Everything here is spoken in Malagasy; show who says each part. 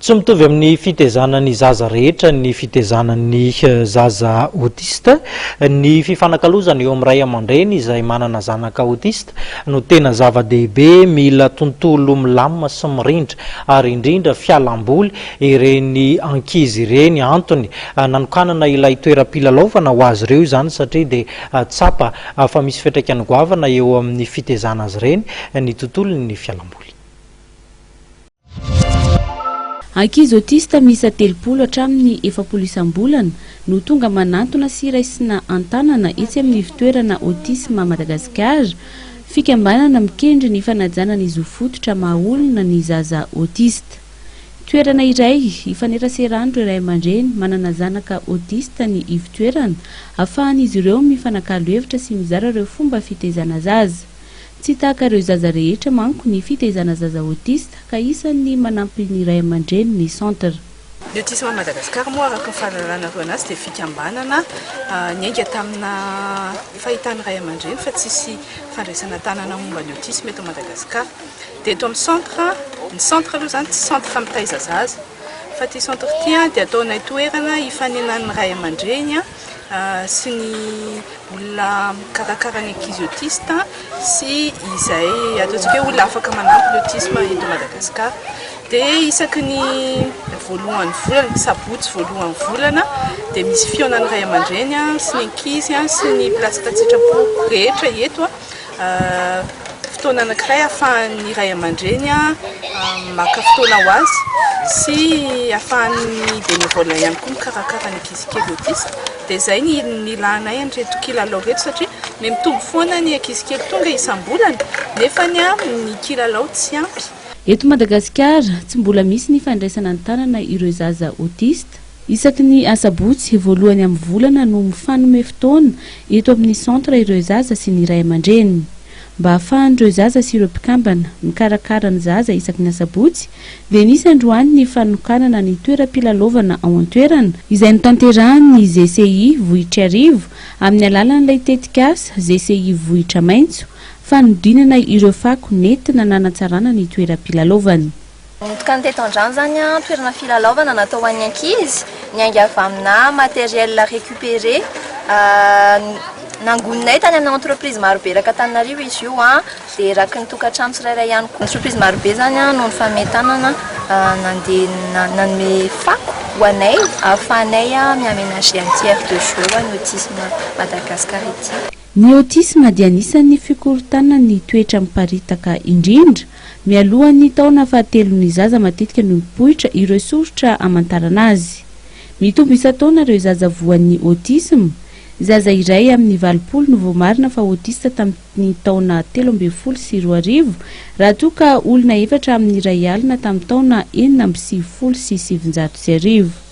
Speaker 1: tsy mitovy amin'ny fitezanan'ny zaza rehetra ny fitezanan'ny zaza autiste ny fifanakalozana eo amin'ny ray aman-dreny izay manana zanaka autiste no tena zava-dehibe mila tontolo milamina sy mirindra ary indrindra fialamboly ireny ankizy ireny antony nanokanana ilay toeram-pilalaovana ho azy ireo izany satria dia tsapa fa misy fiantraikany goavana eo amin'ny fitezana azy ireny ny tontolony fialamboly.
Speaker 2: Ankizy autiste miisa 30 hatramin'ny 70 isam-bolana no tonga manantona sy raisina antanana etsy amin'ny fitoerana autisme Madagasikara, fikambanana mikendry ny fanajana ny zo fototra mahaolona ny zaza autiste. Toerana iray ifaneraserandro iray aman-dreny manana zanaka autiste ny ivitoerana ahafahan'izy ireo mifanakalo hevitra sy mizara ireo fomba fitezana zaza. Tsy tahaka ireo zaza rehetra manko ny fitezana zaza autiste ka isan'ny manampy ny ray aman-dreny ny centre.
Speaker 3: Ny autisme Madagasikara moa araka ny fahalalana roa anazy dia fikambanana niainga tamina fahitany ray aman-dreny fa tsisy fandraisana tanana momba ny autisme eto Madagasikara. Dia eto amin'ny ny centre aloha zany tsy centre mitaiza zaza fa ty centre ty dia ataonay toerana ifanenan'ny ray aman-dreny sy ny olona mikarakara ny ankizy autiste sy izay ataontsika hoe olona afaka manampy ny autisme eto Madagasikara. Dia isaky ny voalohan'ny volana sabotsy voalohan'ny volana dia misy fionan'ny ray aman-dreny sy ny ankizy sy ny plasy tatsitrapo rehetra eto fotoana anankiray ahafahan'ny ray aman-dreny maka fotoana ho azy sy ahafahan'ny bénévole ihany koa mikarakara ny ankizy kely autiste. Dia izay ny ilanay an'ireto kilalao reto satria mitombo foana ny ankizy kely tonga isam-bolana nefa ny kilalao tsy ampy.
Speaker 2: Eto Madagasikara tsy mbola misy ny fandraisana antanana ireo zaza autiste. Isaky ny asabotsy voalohany amin'ny volana no mifanome fotoana eto amin'ny centre ireo zaza sy ny ray aman-dreny mba ahafahan'ireo zaza sy ireo mpikambana mikarakara ny zaza isaky ny asabotsy. Dia nisy androany ny fanokanana ny toeram-pilalaovana ao an-toerana izay notanterahan'ny GCI Vohitra Arivo amin'ny alalan'ilay tetikasa GCI Vohitra Maitso fanodinana ireo fako nentina nanatsarana ny toeram-pilalaovana.
Speaker 4: Nitokana teto andrano zany toerana filalaovana natao ho an'ny ankizy niainga avy amina matériel récupéré nangonay tany amin'ny entreprise marobe raka Antananarivo izy io dia raky ny tokantrano tsirairay ihany koa. Entreprise marobe zany no nifametanana nanome fako ho anay ahafahanay miaménager un tiers de jour ny autisme Madagasikara ity.
Speaker 2: Ny autisme dia anisan'ny fikorontanana ny toetra miparitaka indrindra mialohan'ny taona fahatelon'ny zaza matetika no mipoitra ireo soritra amantarana azy. Mitombo isa-taona ireo zaza voan'ny autisme. Zaza iray amin'ny 20 no voamarina fa autiste tamin'ny taona 13 raha toa ka olona 4 amin'ny 1 alina tamin'ny taona 1970 sy 700.